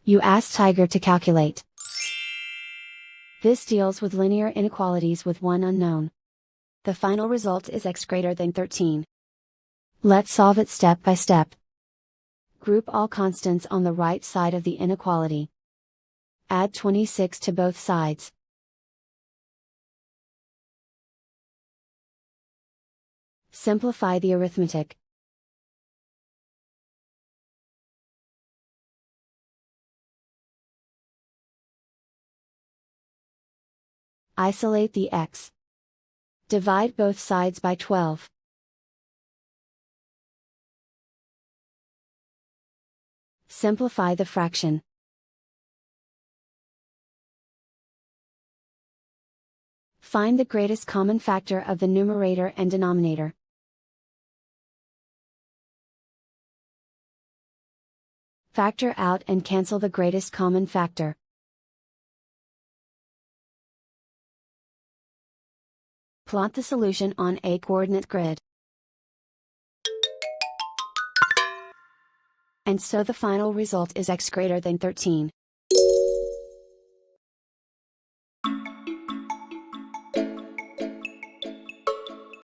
You ask Tiger to calculate. This deals with linear inequalities with one unknown. The final result is x greater than 13. Let's solve it step by step. Group all constants on the right side of the inequality. Add 26 to both sides. Simplify the arithmetic. Isolate the x. Divide both sides by 12. Simplify the fraction. Find the greatest common factor of the numerator and denominator. Factor out and cancel the greatest common factor. Plot the solution on a coordinate grid. And so the final result is x greater than 13.